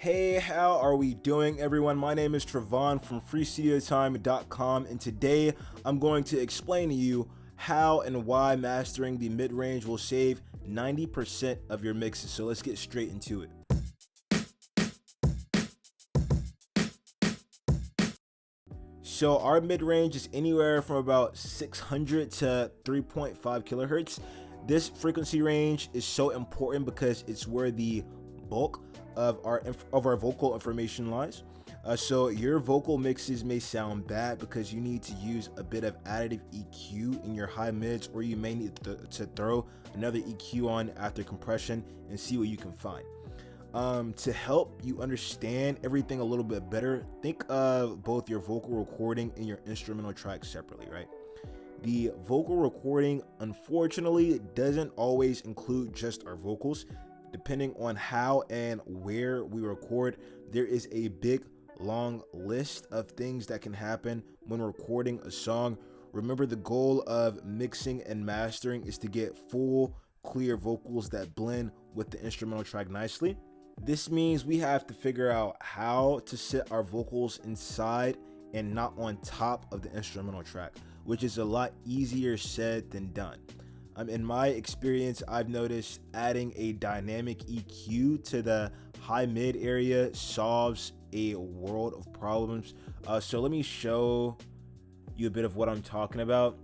Hey, how are we doing, everyone? My name is Trevon from freestudiotime.com, and today I'm going to explain to you how and why mastering the mid-range will save 90% of your mixes. So let's get straight into it. So our mid-range is anywhere from about 600 to 3.5 kilohertz. This frequency range is so important because it's where the bulk of our vocal information lies. So your vocal mixes may sound bad because you need to use a bit of additive EQ in your high mids, or you may need to throw another EQ on after compression and see what you can find. To help you understand everything a little bit better, think of both your vocal recording and your instrumental track separately, right? The vocal recording, unfortunately, doesn't always include just our vocals. Depending on how and where we record, there is a big, long list of things that can happen when recording a song. Remember, the goal of mixing and mastering is to get full, clear vocals that blend with the instrumental track nicely. This means we have to figure out how to sit our vocals inside and not on top of the instrumental track, which is a lot easier said than done. In my experience, I've noticed adding a dynamic EQ to the high mid area solves a world of problems. So let me show you a bit of what I'm talking about.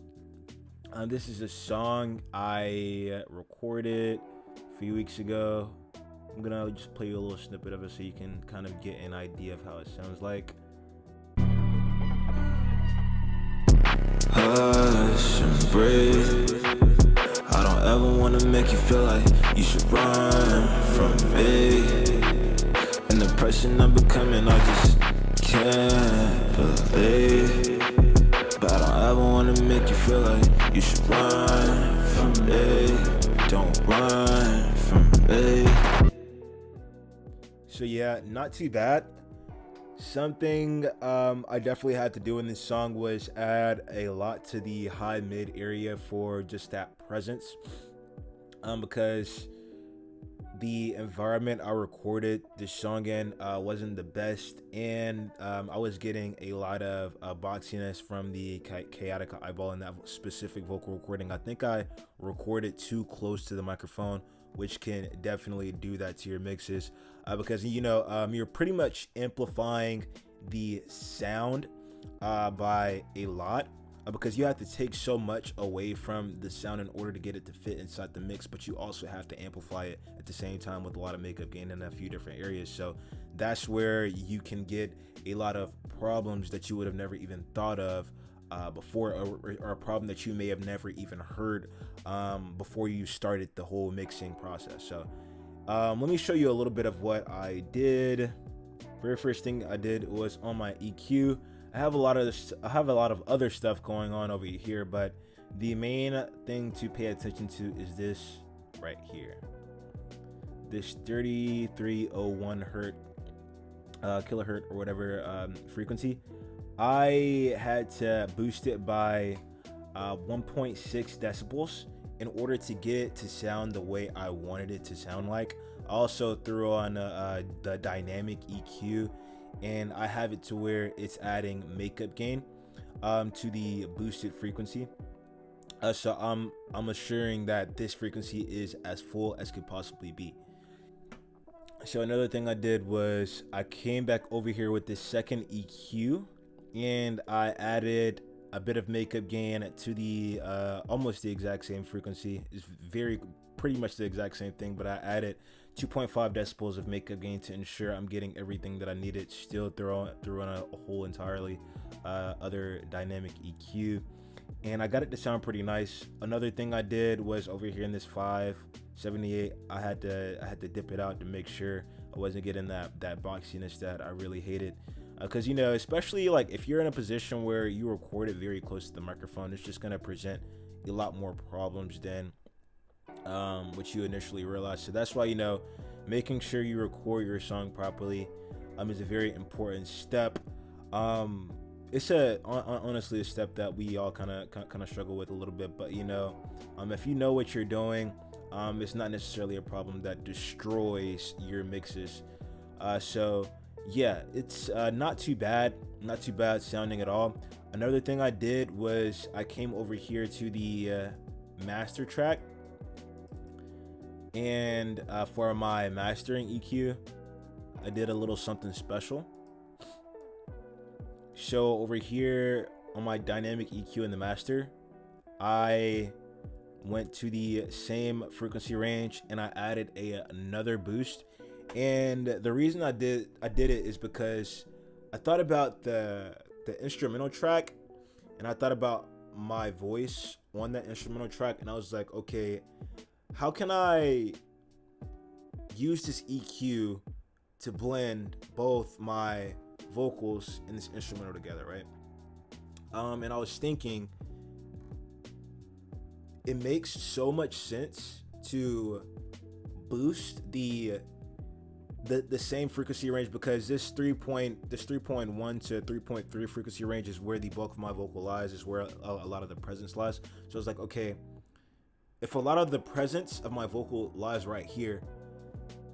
This is a song I recorded a few weeks ago. I'm gonna just play you a little snippet of it so you can kind of get an idea of how it sounds like. Hush and breathe. I don't ever wanna make you feel like you should run from me. And the person I'm becoming, I just can't believe. But I don't ever wanna make you feel like you should run from me. Don't run from me. So yeah, not too bad. Something I definitely had to do in this song was add a lot to the high mid area for just that presence, because the environment I recorded this song in wasn't the best, and I was getting a lot of boxiness from the chaotic eyeball in that specific vocal recording. I think I recorded too close to the microphone, which can definitely do that to your mixes, because you're pretty much amplifying the sound by a lot, because you have to take so much away from the sound in order to get it to fit inside the mix, but you also have to amplify it at the same time with a lot of makeup gain in a few different areas. So that's where you can get a lot of problems that you would have never even thought of before, or a problem that you may have never even heard before you started the whole mixing process. So let me show you a little bit of what I did. Very first thing I did was on my EQ. I have a lot of other stuff going on over here, but the main thing to pay attention to is this right here, this 3301 kilohertz or whatever frequency. I had to boost it by 1.6 decibels in order to get it to sound the way I wanted it to sound like. I also threw on the dynamic EQ, and I have it to where it's adding makeup gain to the boosted frequency. So I'm assuring that this frequency is as full as could possibly be. So another thing I did was I came back over here with this second EQ, and I added a bit of makeup gain to the almost the exact same frequency. It's pretty much the exact same thing, but I added 2.5 decibels of makeup gain to ensure I'm getting everything that I needed. Still threw on a whole entirely other dynamic EQ, and I got it to sound pretty nice. Another thing I did was over here in this 578, I had to dip it out to make sure I wasn't getting that boxiness that I really hated. Because especially like if you're in a position where you record it very close to the microphone, it's just gonna present a lot more problems than what you initially realized. So that's why making sure you record your song properly is a very important step. It's honestly a step that we all kind of struggle with a little bit, but if you know what you're doing, it's not necessarily a problem that destroys your mixes. So yeah, it's not too bad, not too bad sounding at all. Another thing I did was I came over here to the master track, and for my mastering EQ, I did a little something special. So over here on my dynamic EQ in the master, I went to the same frequency range and I added another boost. And the reason I did it is because I thought about the instrumental track, and I thought about my voice on that instrumental track, and I was like, okay, how can I use this EQ to blend both my vocals and this instrumental together, right? And I was thinking it makes so much sense to boost the same frequency range, because this 3.1 to 3.3 frequency range is where the bulk of my vocal lies, is where a lot of the presence lies. So it's like, okay, if a lot of the presence of my vocal lies right here,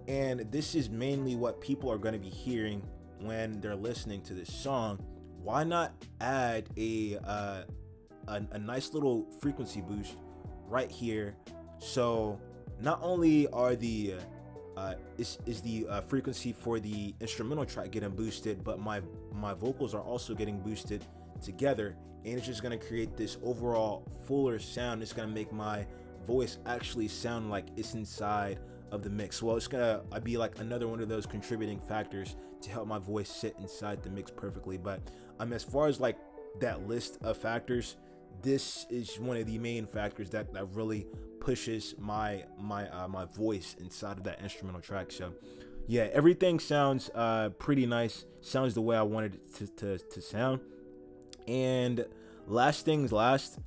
and this is mainly what people are going to be hearing when they're listening to this song, why not add a nice little frequency boost right here? So not only are the is the frequency for the instrumental track getting boosted, but my vocals are also getting boosted together, and it's just going to create this overall fuller sound. It's going to make my voice actually sound like it's inside of the mix. Well, it's gonna be like another one of those contributing factors to help my voice sit inside the mix perfectly. But as far as like that list of factors, this is one of the main factors that really pushes my voice inside of that instrumental track. So yeah, everything sounds pretty nice, sounds the way I wanted it to sound. And last things last,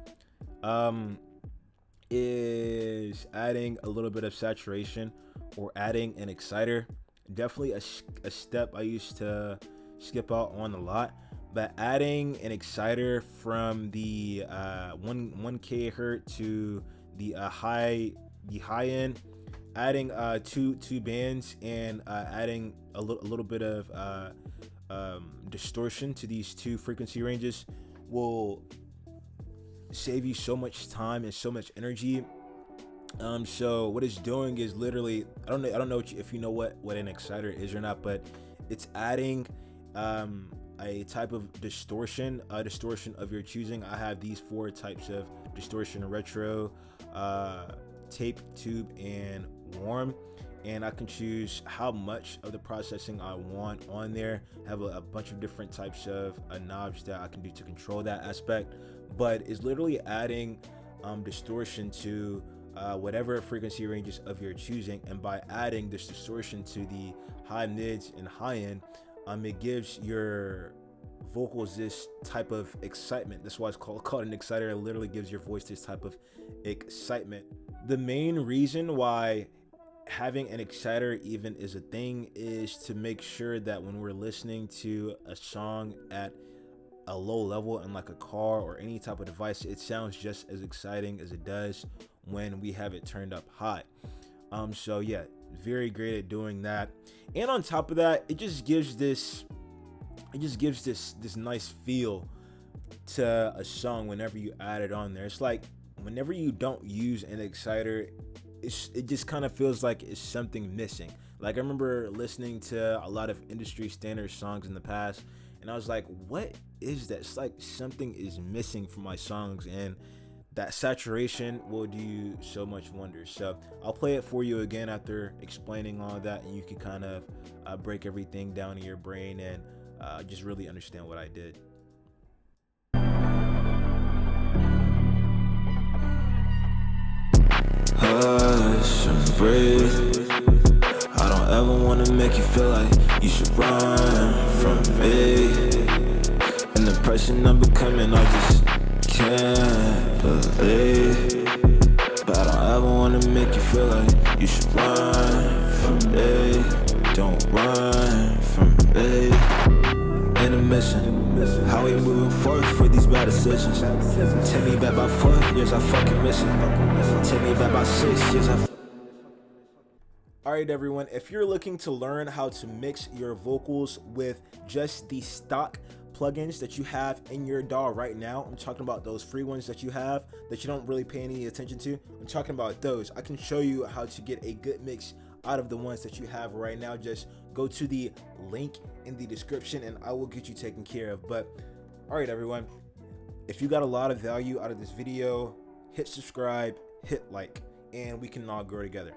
is adding a little bit of saturation or adding an exciter. Definitely a step I used to skip out on a lot, but adding an exciter from the 1 kilohertz to the high end, adding two bands, and adding a little bit of distortion to these two frequency ranges will save you so much time and so much energy. So what it's doing is literally, I don't know if you know what an exciter is or not, but it's adding a type of distortion of your choosing. I have these 4 types of distortion: retro, tape, tube, and warm. And I can choose how much of the processing I want on there. I have a bunch of different types of knobs that I can do to control that aspect, but it's literally adding distortion to whatever frequency ranges of your choosing. And by adding this distortion to the high, mids, and high end, it gives your vocals this type of excitement. That's why it's called an exciter. It literally gives your voice this type of excitement. The main reason why having an exciter even is a thing is to make sure that when we're listening to a song at a low level in like a car or any type of device, it sounds just as exciting as it does when we have it turned up high. So yeah, very great at doing that. And on top of that, it just gives this nice feel to a song whenever you add it on there. It's like whenever you don't use an exciter, it just kind of feels like it's something missing. Like I remember listening to a lot of industry standard songs in the past, and I was like, what is that? It's like something is missing from my songs, and that saturation will do so much wonders. So I'll play it for you again after explaining all that, and you can kind of break everything down in your brain and just really understand what I did. Hush and breathe. I don't ever wanna make you feel like you should run from me. And the person I'm becoming, I just can't believe. But I don't ever wanna make you feel like you should run from me. Don't run from me. Intermission. How we moving forward for these bad decisions? Take me back by 4 years, I fucking miss it. Take me back by 6 years, All right, everyone, if you're looking to learn how to mix your vocals with just the stock plugins that you have in your DAW right now, I'm talking about those free ones that you have that you don't really pay any attention to. I'm talking about those. I can show you how to get a good mix out of the ones that you have right now. Just go to the link in the description and I will get you taken care of. But all right, everyone, if you got a lot of value out of this video, hit subscribe, hit like, and we can all grow together.